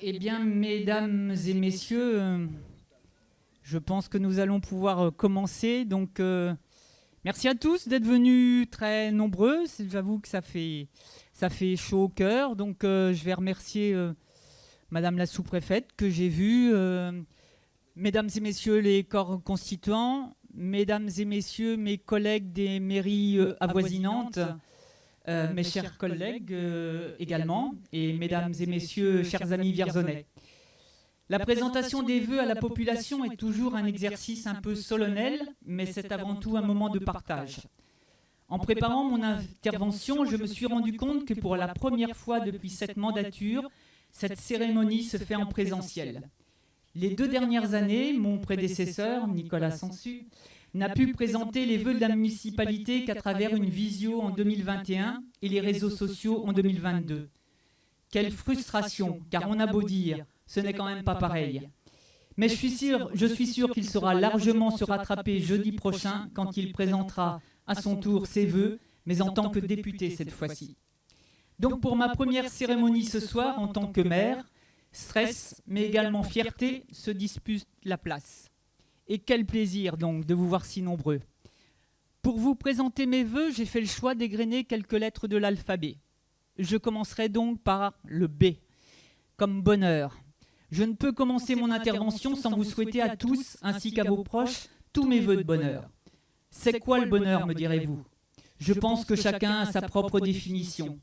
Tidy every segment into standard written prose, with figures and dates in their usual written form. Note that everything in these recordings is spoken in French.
Eh bien, mesdames et messieurs, je pense que nous allons pouvoir commencer. Donc, merci à tous d'être venus très nombreux. J'avoue que ça fait chaud au cœur. Donc, je vais remercier Madame la sous-préfète que j'ai vue, mesdames et messieurs les corps constituants, mesdames et messieurs mes collègues des mairies avoisinantes, mes chers collègues également, et mesdames et messieurs, chers amis vierzonais. La présentation des vœux à la population est toujours un exercice un peu solennel, mais c'est avant tout un moment de partage. En préparant mon intervention, je me suis rendu compte que pour la première fois depuis cette mandature, cette cérémonie se fait en présentiel. Les 2 dernières années, mon prédécesseur, Nicolas Sansu, n'a pu présenter les vœux de la municipalité qu'à travers une visio en 2021 et les réseaux sociaux en 2022. Quelle frustration, car on a beau dire, ce n'est quand même pas pareil. Mais je suis sûr qu'il saura largement se rattraper jeudi prochain quand il présentera à son tour ses vœux, mais en tant que député cette fois-ci. Donc pour ma première cérémonie ce soir en tant que maire, stress, mais également fierté, se disputent la place. Et quel plaisir donc de vous voir si nombreux. Pour vous présenter mes vœux, j'ai fait le choix d'égrener quelques lettres de l'alphabet. Je commencerai donc par le B, comme bonheur. Je ne peux commencer mon intervention sans vous souhaiter à tous, ainsi qu'à vos proches, tous mes vœux de bonheur. C'est quoi le bonheur, me direz-vous? Je pense que chacun a sa propre définition.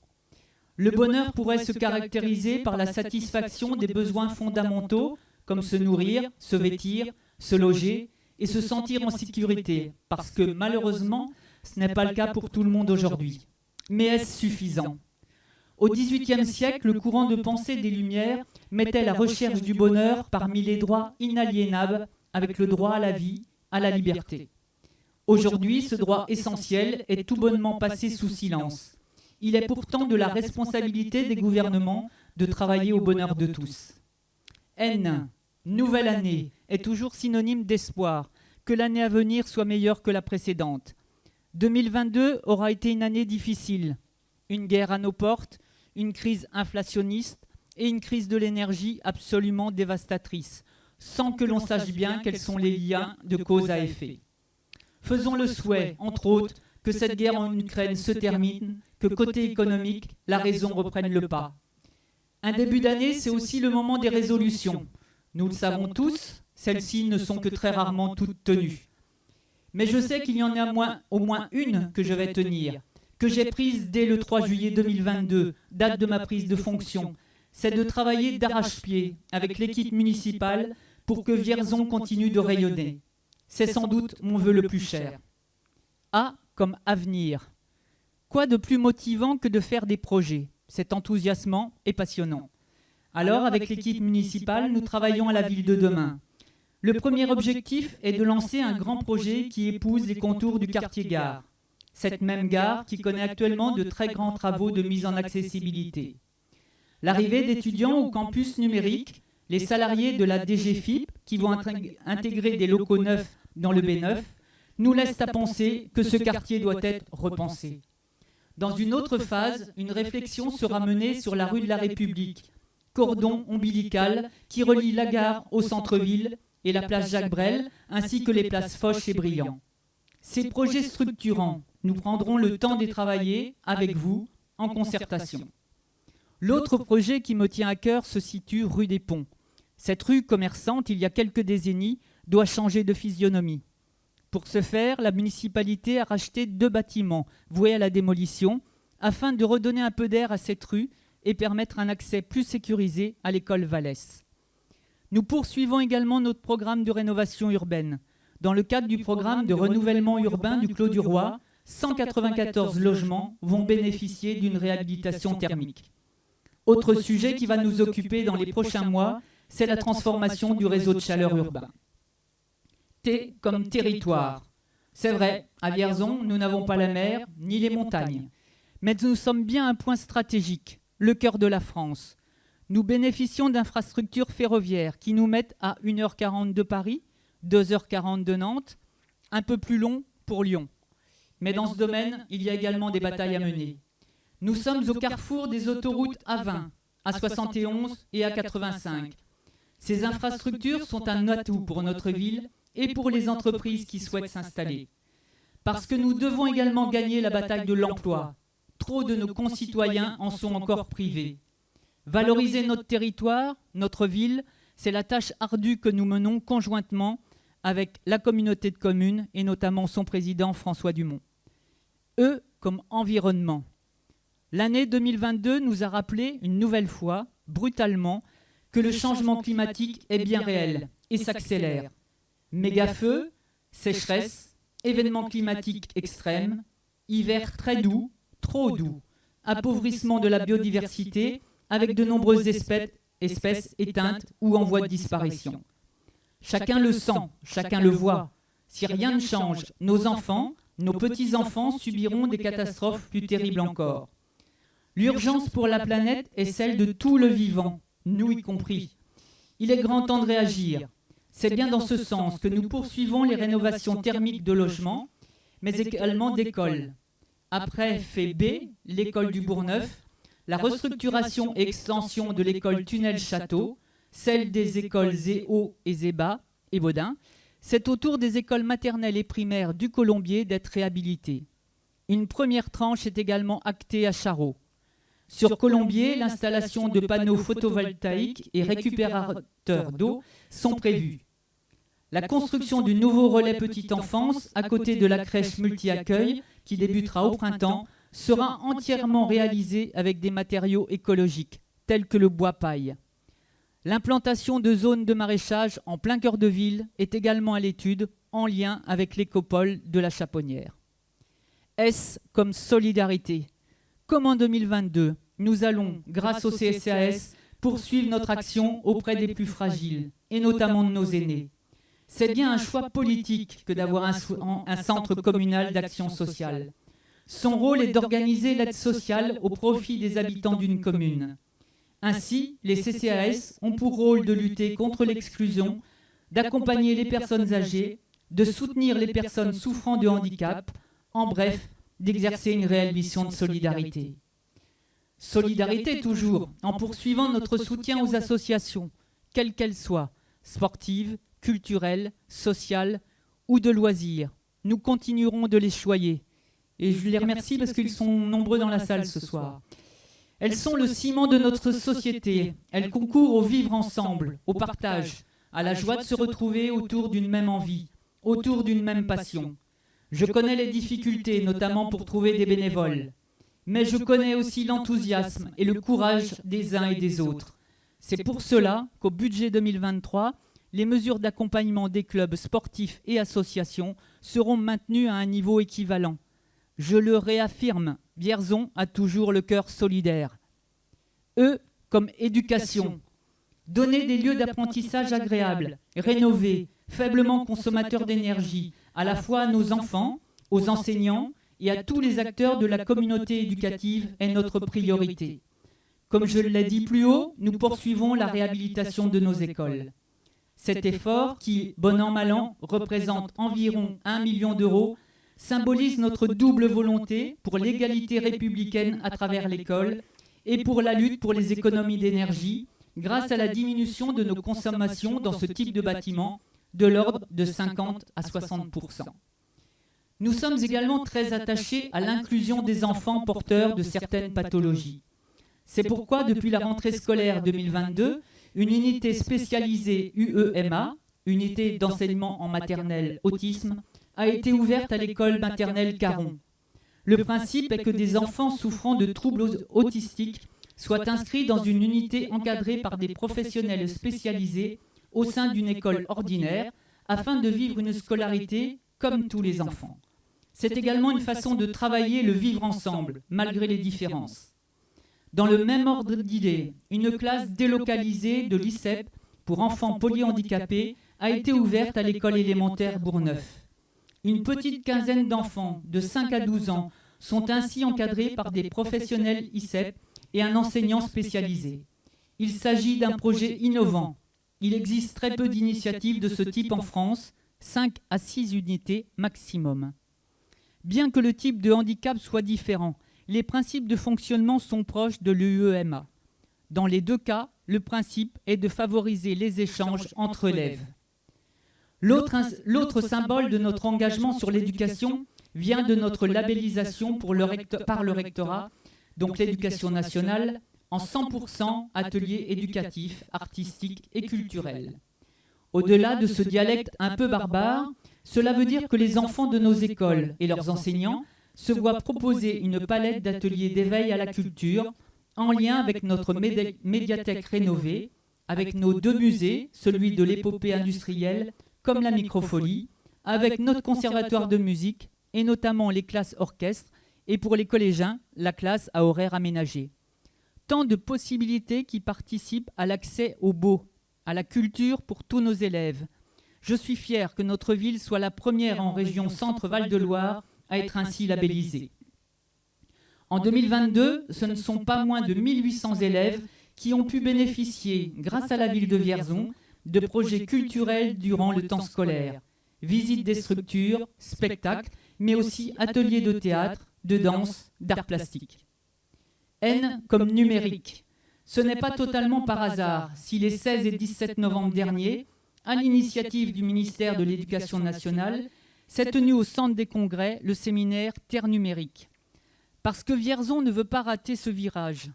Le bonheur pourrait se caractériser par la satisfaction des besoins fondamentaux, comme se nourrir, se vêtir, se loger et se sentir en sécurité, parce que malheureusement, ce n'est pas le cas pour tout le monde aujourd'hui. Mais est-ce suffisant? Au XVIIIe siècle, le courant de pensée des Lumières mettait la recherche du bonheur parmi les droits inaliénables avec le droit à la vie, à la liberté. Aujourd'hui, ce droit essentiel est tout bonnement passé sous silence. Il est pourtant de la responsabilité des gouvernements de travailler au bonheur de tous. N, nouvelle année, est toujours synonyme d'espoir, que l'année à venir soit meilleure que la précédente. 2022 aura été une année difficile. Une guerre à nos portes, une crise inflationniste et une crise de l'énergie absolument dévastatrice, sans que l'on sache bien quels sont les liens de cause à effet. Faisons le souhait, entre autres, que cette guerre en Ukraine se termine, que côté économique, la raison reprenne le pas. Un début d'année, c'est aussi le moment des résolutions. Nous le savons tous, celles-ci ne sont que très rarement toutes tenues. Mais je sais qu'il y en a au moins une que je vais tenir, que j'ai prise dès le 3 juillet 2022, date de ma prise de fonction. C'est de travailler d'arrache-pied avec l'équipe municipale pour que Vierzon continue de rayonner. C'est sans doute mon vœu le plus cher. A comme avenir. Quoi de plus motivant que de faire des projets? C'est enthousiasmant et passionnant. Alors, avec l'équipe municipale, nous travaillons à la ville de demain. Le premier objectif est de lancer un grand projet qui épouse les contours du quartier gare. Cette même gare qui connaît actuellement de très grands travaux de mise en accessibilité. L'arrivée d'étudiants au campus numérique, les salariés de la DGFIP qui vont intégrer des locaux neufs dans le B9, nous laisse à penser que ce quartier doit être repensé. Dans une autre phase, une réflexion sera menée sur la rue de la République, cordon ombilical qui relie la gare au centre-ville et la place Jacques Brel, ainsi que les places Foch et Briand. Ces projets structurants, nous prendrons le temps d'y travailler avec vous, en concertation. L'autre projet qui me tient à cœur se situe rue des Ponts. Cette rue commerçante, il y a quelques décennies, doit changer de physionomie. Pour ce faire, la municipalité a racheté 2 bâtiments voués à la démolition afin de redonner un peu d'air à cette rue et permettre un accès plus sécurisé à l'école Vallès. Nous poursuivons également notre programme de rénovation urbaine. Dans le cadre du programme de renouvellement urbain du Clos du Roi, 194 logements vont bénéficier d'une réhabilitation thermique. Autre sujet qui va nous occuper dans les prochains mois, c'est la transformation du réseau de chaleur urbain. T comme territoire. C'est vrai, à Vierzon, nous n'avons pas la mer ni les montagnes. Mais nous sommes bien un point stratégique, le cœur de la France. Nous bénéficions d'infrastructures ferroviaires qui nous mettent à 1h40 de Paris, 2h40 de Nantes, un peu plus long pour Lyon. Mais dans ce domaine, il y a également des batailles à mener. Nous sommes au carrefour des autoroutes A20, A71 et A85. Ces infrastructures sont un atout pour notre ville et pour les entreprises qui souhaitent s'installer. Parce que nous devons également gagner la bataille de l'emploi. Trop de nos concitoyens en sont encore privés. Valoriser notre territoire, notre ville, c'est la tâche ardue que nous menons conjointement avec la communauté de communes et notamment son président François Dumont. E comme environnement. L'année 2022 nous a rappelé une nouvelle fois, brutalement, que le changement climatique est bien réel et s'accélère. Méga-feux, sécheresse, événements climatiques extrêmes, hiver très doux, trop doux, appauvrissement de la biodiversité avec de nombreuses espèces éteintes ou en voie de disparition. Chacun le sent, chacun le voit. Si rien ne change, nos enfants, nos petits-enfants subiront des catastrophes plus terribles encore. L'urgence pour la planète est celle de tout le vivant, nous y compris. Il est grand temps de réagir. C'est bien dans ce sens que nous poursuivons les rénovations thermiques de logements, mais également d'écoles. Après fait B, l'école du Bourgneuf, la restructuration et extension de l'école Tunnel-Château, celle des écoles Zéo et Zéba et Baudin, c'est au tour des écoles maternelles et primaires du Colombier d'être réhabilitées. Une première tranche est également actée à Charroux. Sur Colombier, l'installation de panneaux photovoltaïques et récupérateurs d'eau sont prévus. La construction du nouveau relais petite enfance, à côté de la crèche multi-accueil, qui débutera au printemps, sera entièrement réalisée avec des matériaux écologiques, tels que le bois paille. L'implantation de zones de maraîchage en plein cœur de ville est également à l'étude, en lien avec l'écopole de la Chaponnière. S comme solidarité. Comme en 2022, nous allons, grâce au CCAS, poursuivre notre action auprès des plus fragiles, et notamment de nos aînés. C'est bien un choix politique que d'avoir un centre communal d'action sociale. Son rôle est d'organiser l'aide sociale au profit des habitants d'une commune. Ainsi, les CCAS ont pour rôle de lutter contre l'exclusion, d'accompagner les personnes âgées, de soutenir les personnes souffrant de handicap, en bref, d'exercer une réelle mission de solidarité. Solidarité toujours, en poursuivant notre soutien aux associations, quelles qu'elles soient, sportives, culturelles, sociales ou de loisirs. Nous continuerons de les choyer. Et je les remercie parce qu'ils sont nombreux dans la salle ce soir. Elles sont le ciment de notre société. Elles concourent au vivre ensemble, au partage, à la joie de se retrouver autour d'une même envie, autour d'une même passion. Je connais les difficultés, notamment pour trouver des bénévoles. Mais je connais aussi l'enthousiasme et le courage des uns et des autres. C'est pour cela qu'au budget 2023, les mesures d'accompagnement des clubs sportifs et associations seront maintenues à un niveau équivalent. Je le réaffirme, Vierzon a toujours le cœur solidaire. E comme éducation. Donner des lieux d'apprentissage agréables, rénovés, faiblement consommateurs d'énergie, à la fois à nos enfants, aux enseignants et à tous les acteurs de la communauté éducative est notre priorité. Comme je l'ai dit plus haut, nous poursuivons la réhabilitation de nos écoles. Cet effort, qui, bon an mal an, représente environ 1 million d'euros, symbolise notre double volonté pour l'égalité républicaine à travers l'école et pour la lutte pour les économies d'énergie, grâce à la diminution de nos consommations dans ce type de bâtiment, de l'ordre de 50 à 60%. Nous sommes également très attachés à l'inclusion des enfants porteurs de certaines pathologies. C'est pourquoi, depuis la rentrée scolaire 2022, une unité spécialisée UEMA, unité d'enseignement en maternelle autisme, a été ouverte à l'école maternelle Caron. Le principe est que des enfants souffrant de troubles autistiques soient inscrits dans une unité encadrée par des professionnels spécialisés au sein d'une école ordinaire afin de vivre une scolarité comme tous les enfants. C'est également une façon de travailler le vivre ensemble, malgré les différences. Dans le même ordre d'idées, une classe délocalisée de l'ICEP pour enfants polyhandicapés a été ouverte à l'école élémentaire Bourgneuf. Une petite quinzaine d'enfants de 5 à 12 ans sont ainsi encadrés par des professionnels ICEP et un enseignant spécialisé. Il s'agit d'un projet innovant. Il existe très peu d'initiatives de ce type en France, 5 à 6 unités maximum. Bien que le type de handicap soit différent, les principes de fonctionnement sont proches de l'UEMA. Dans les deux cas, le principe est de favoriser les échanges entre élèves. L'autre symbole de notre engagement sur l'éducation vient de notre labellisation par le rectorat, donc l'éducation nationale, en 100% ateliers éducatifs, artistiques et culturels. Au-delà de ce dialecte un peu barbare, cela veut dire que les enfants de nos écoles et leurs enseignants se voient proposer une palette d'ateliers d'éveil à la culture en lien avec notre médiathèque rénovée, avec nos deux musées, celui de l'épopée industrielle comme la Microfolie, avec notre conservatoire de musique et notamment les classes orchestres et pour les collégiens, la classe à horaire aménagé. Tant de possibilités qui participent à l'accès au beau, à la culture pour tous nos élèves. Je suis fier que notre ville soit la première en région Centre-Val de Loire à être ainsi labellisée. En 2022, ce ne sont pas moins de 1800 élèves qui ont pu bénéficier, grâce à la ville de Vierzon, de projets culturels durant le temps scolaire. Visites des structures, spectacles, mais aussi ateliers de théâtre, de danse, d'art plastique. N comme numérique. Ce n'est pas totalement par hasard si les 16 et 17 novembre dernier, à l'initiative du ministère de l'Éducation nationale, s'est tenu au centre des congrès le séminaire Terre numérique. Parce que Vierzon ne veut pas rater ce virage.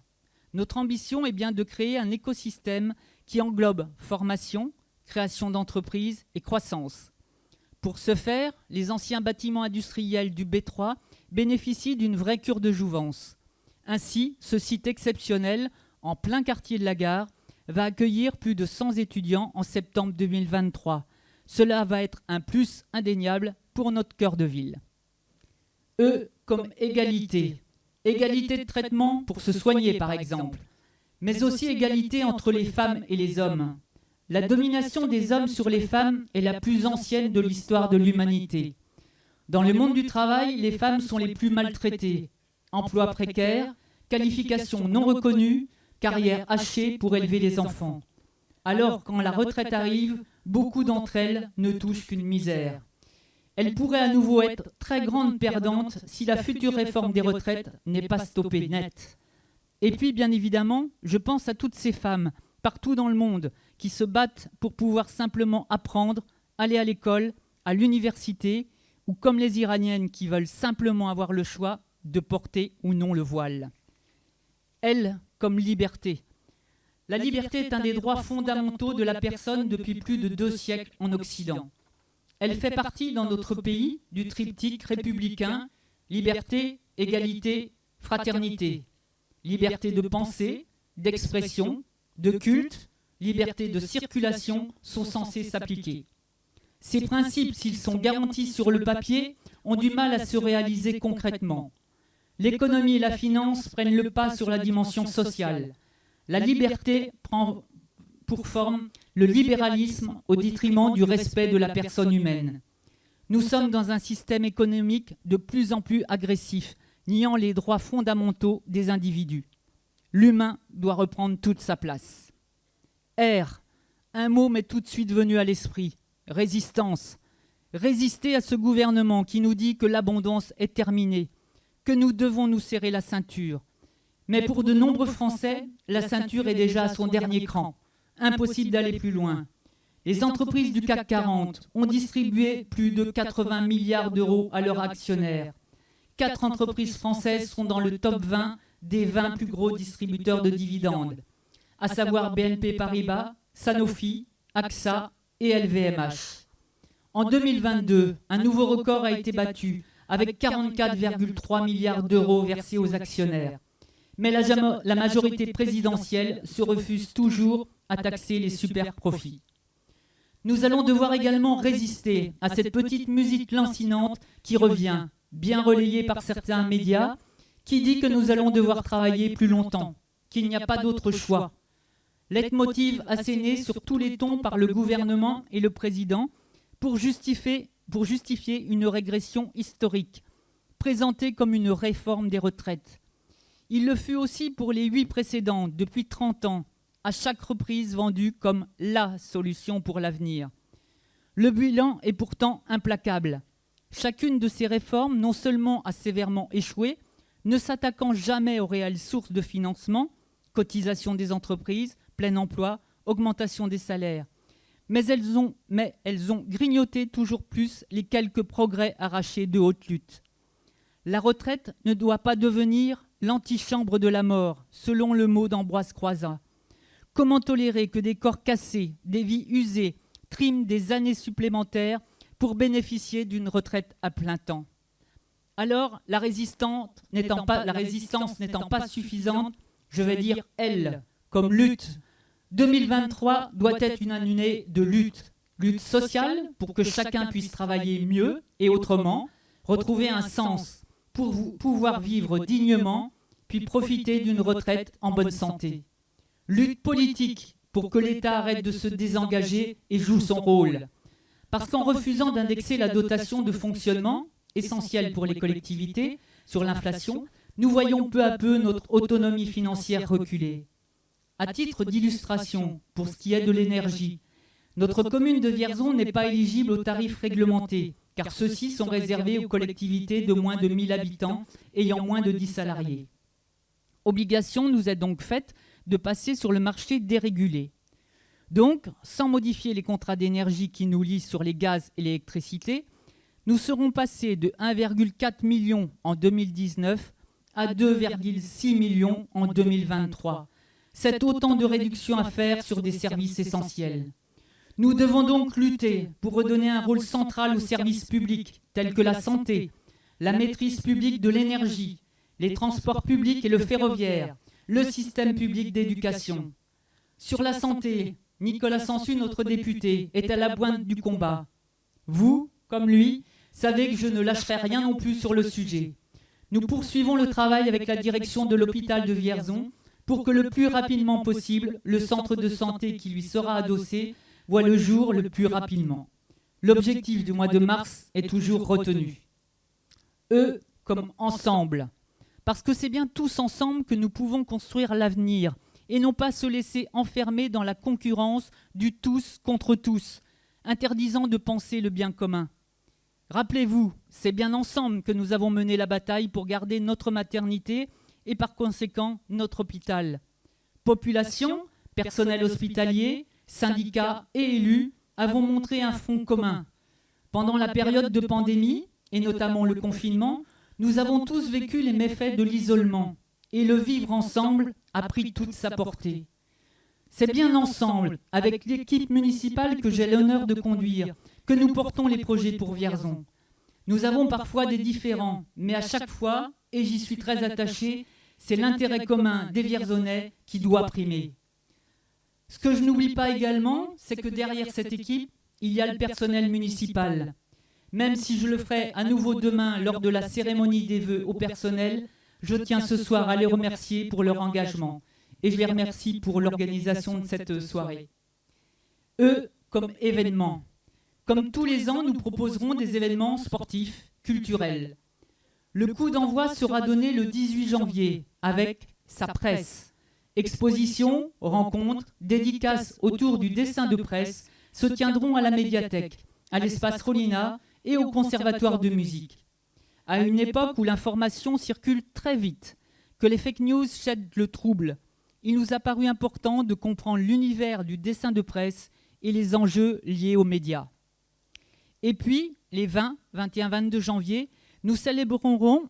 Notre ambition est bien de créer un écosystème qui englobe formation, création d'entreprises et croissance. Pour ce faire, les anciens bâtiments industriels du B3 bénéficient d'une vraie cure de jouvence. Ainsi, ce site exceptionnel, en plein quartier de la gare, va accueillir plus de 100 étudiants en septembre 2023. Cela va être un plus indéniable pour notre cœur de ville. E comme égalité. Égalité de traitement pour se soigner, par exemple. Mais aussi égalité entre les femmes et les hommes. La domination des hommes sur les femmes est la plus ancienne de l'histoire de l'humanité. Dans le monde du travail, les femmes sont les plus maltraitées. Emploi précaire, qualifications non reconnues, carrière hachée pour élever les enfants. Alors, quand la retraite arrive, beaucoup d'entre elles ne touchent qu'une misère. Elles pourraient à nouveau être très grandes perdantes si la future réforme des retraites n'est pas stoppée net. Et puis, bien évidemment, je pense à toutes ces femmes, partout dans le monde, qui se battent pour pouvoir simplement apprendre, aller à l'école, à l'université, ou comme les Iraniennes qui veulent simplement avoir le choix de porter ou non le voile. Elle, comme liberté. La liberté est un des droits fondamentaux de la personne depuis plus de 2 siècles en Occident. Elle fait partie dans notre pays du triptyque républicain liberté, égalité, fraternité. Liberté de pensée, d'expression, de culte, liberté de circulation sont censés s'appliquer. Ces principes, s'ils sont garantis sur le papier, ont du mal à se réaliser concrètement. L'économie et la finance prennent le pas sur la dimension sociale. La liberté prend pour forme le libéralisme au détriment du respect de la personne humaine. Nous sommes dans un système économique de plus en plus agressif, niant les droits fondamentaux des individus. L'humain doit reprendre toute sa place. R, un mot m'est tout de suite venu à l'esprit, résistance. Résister à ce gouvernement qui nous dit que l'abondance est terminée, que nous devons nous serrer la ceinture. Mais pour de nombreux Français, la ceinture est déjà à son dernier cran. Impossible d'aller plus loin. Les entreprises du CAC 40 ont distribué plus de 80 milliards d'euros à leurs actionnaires. 4 entreprises françaises sont dans le top 20 des 20 plus gros distributeurs de dividendes, à savoir BNP Paribas, Sanofi, AXA et LVMH. En 2022, un nouveau record a été battu, avec 44,3 milliards d'euros versés aux actionnaires. Mais la majorité présidentielle se refuse toujours à taxer les super profits. Nous allons devoir également résister à cette petite musique lancinante qui revient, bien relayée par certains médias, qui dit que nous allons devoir travailler plus longtemps, qu'il n'y a pas d'autre choix. Leitmotiv asséné sur tous les tons par le gouvernement et le président pour justifier une régression historique, présentée comme une réforme des retraites. Il le fut aussi pour les 8 précédentes, depuis 30 ans, à chaque reprise vendue comme la solution pour l'avenir. Le bilan est pourtant implacable. Chacune de ces réformes non seulement a sévèrement échoué, ne s'attaquant jamais aux réelles sources de financement, cotisation des entreprises, plein emploi, augmentation des salaires. Mais elles ont grignoté toujours plus les quelques progrès arrachés de haute lutte. La retraite ne doit pas devenir l'antichambre de la mort, selon le mot d'Ambroise Croizat. Comment tolérer que des corps cassés, des vies usées, triment des années supplémentaires pour bénéficier d'une retraite à plein temps? Alors, la résistance n'étant pas suffisante, je vais dire elle, comme lutte. 2023 doit être une année de lutte. Lutte sociale pour que chacun puisse travailler mieux et autrement, retrouver un sens pour pouvoir vivre dignement, puis profiter d'une retraite en bonne santé. Lutte politique pour que l'État arrête de se désengager et joue son rôle. Parce qu'en refusant d'indexer la dotation de fonctionnement, essentielle pour les collectivités, sur l'inflation, nous voyons peu à peu notre autonomie financière reculer. À titre d'illustration, pour ce qui est de l'énergie, notre commune de Vierzon n'est pas éligible aux tarifs réglementés, car ceux-ci sont réservés aux collectivités de moins de 1000 habitants ayant moins de 10 salariés. Obligation nous est donc faite de passer sur le marché dérégulé. Donc, sans modifier les contrats d'énergie qui nous lient sur les gaz et l'électricité, nous serons passés de 1,4 million en 2019 à 2,6 millions en 2023. C'est autant de réductions à faire sur des services essentiels. Nous devons donc lutter pour redonner un rôle central aux services publics tels que la santé, la maîtrise publique de l'énergie, les transports publics et le ferroviaire, le système public d'éducation. Sur la santé, Nicolas Sansu, notre député, est à la pointe du combat. Vous, comme lui, savez que je ne lâcherai rien non plus sur le sujet. Nous poursuivons le travail avec la direction de l'hôpital de Vierzon pour que le plus rapidement possible, le centre de santé qui lui sera adossé voit le jour le plus rapidement. L'objectif du mois de mars est toujours retenu. Eux comme ensemble. Parce que c'est bien tous ensemble que nous pouvons construire l'avenir et non pas se laisser enfermer dans la concurrence du tous contre tous, interdisant de penser le bien commun. Rappelez-vous, c'est bien ensemble que nous avons mené la bataille pour garder notre maternité et par conséquent notre hôpital. Population, personnel hospitalier, syndicats et élus avons montré un front commun. Pendant la période de pandémie, et notamment le confinement, nous avons tous vécu les méfaits de l'isolement et le vivre ensemble a pris toute sa portée. C'est bien ensemble, avec l'équipe municipale que j'ai l'honneur de conduire, que nous portons les projets pour Vierzon. Nous avons parfois des différends, mais à chaque fois, et j'y suis très attaché, c'est l'intérêt commun des Vierzonais qui doit primer. Ce que je n'oublie pas également, c'est que derrière cette équipe, il y a le personnel municipal. Même si je le ferai à nouveau demain lors de la cérémonie des vœux au personnel, je tiens ce soir à les remercier pour leur engagement et je les remercie pour l'organisation de cette soirée. Eux, comme événement. Comme tous les ans, nous proposerons des événements sportifs, culturels. Le coup d'envoi sera donné le 18 janvier avec sa presse. Expositions, rencontres, dédicaces autour du dessin de presse se tiendront à la médiathèque, à l'espace Rolina et au conservatoire de musique. À une époque où l'information circule très vite, que les fake news jettent le trouble, il nous a paru important de comprendre l'univers du dessin de presse et les enjeux liés aux médias. Et puis, les 20, 21, 22 janvier, nous célébrerons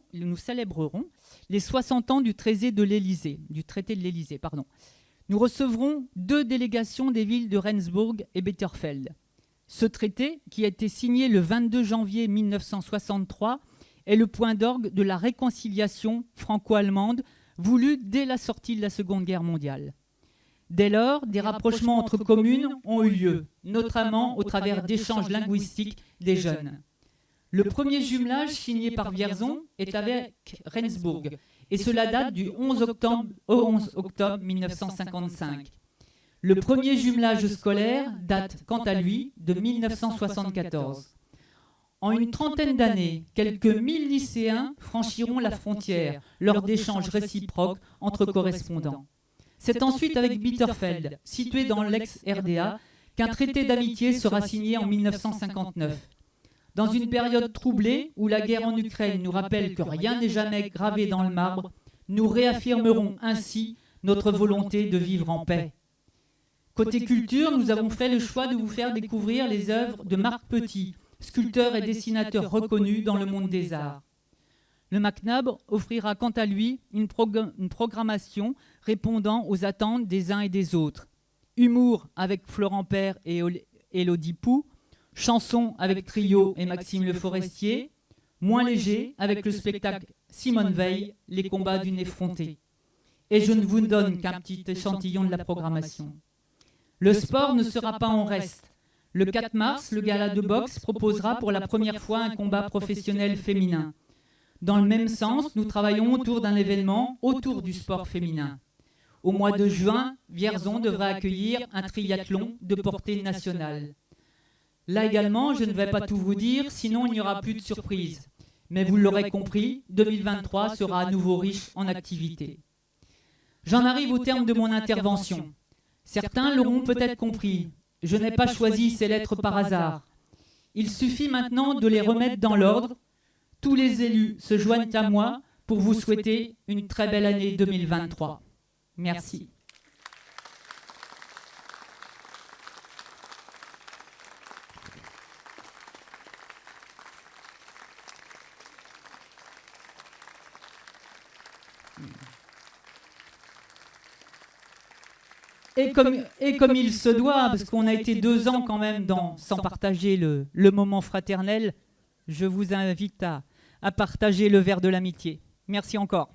les 60 ans du traité de l'Élysée. Nous recevrons 2 délégations des villes de Rendsburg et Bitterfeld. Ce traité, qui a été signé le 22 janvier 1963, est le point d'orgue de la réconciliation franco-allemande voulue dès la sortie de la Seconde Guerre mondiale. Dès lors, des rapprochements entre communes ont eu lieu, notamment au travers d'échanges linguistiques des jeunes. Le premier jumelage signé par Vierzon est avec Rendsburg, et cela date du 11 octobre 1955. Le premier jumelage scolaire date, quant à lui, de 1974. En une trentaine d'années, quelques 1000 lycéens franchiront la frontière lors d'échanges réciproques entre correspondants. C'est ensuite avec Bitterfeld, situé dans l'ex-RDA, qu'un traité d'amitié sera signé en 1959. Dans une période troublée où la guerre en Ukraine nous rappelle que rien n'est jamais gravé dans le marbre, nous réaffirmerons ainsi notre volonté de vivre en paix. Côté culture, nous avons fait le choix de vous faire découvrir les œuvres de Marc Petit, sculpteur et dessinateur reconnu dans le monde des arts. Le MacNab offrira quant à lui une programmation répondant aux attentes des uns et des autres. Humour avec Florent Père et Élodie Pou, chansons avec Trio et Maxime Le Forestier, moins léger avec le spectacle Simone Veil, les combats d'une effrontée. Et je ne vous donne qu'un petit échantillon de la programmation. Le sport ne sera pas en reste. Le 4 mars, le gala de boxe proposera pour la première fois un combat professionnel féminin. Dans le même sens, nous travaillons autour d'un événement autour du sport féminin. Au mois de juin, Vierzon devra accueillir un triathlon de portée nationale. Là également, je ne vais pas tout vous dire, sinon il n'y aura plus de surprise. Mais vous l'aurez compris, 2023 sera à nouveau riche en activités. J'en arrive au terme de mon intervention. Certains l'auront peut-être compris. Je n'ai pas choisi ces lettres par hasard. Il suffit maintenant de les remettre dans l'ordre. Tous les élus se joignent à moi pour vous souhaiter une très belle année 2023. Merci. Et comme il se doit, parce qu'on a été 2 ans quand même sans partager le moment fraternel, je vous invite à partager le verre de l'amitié. Merci encore.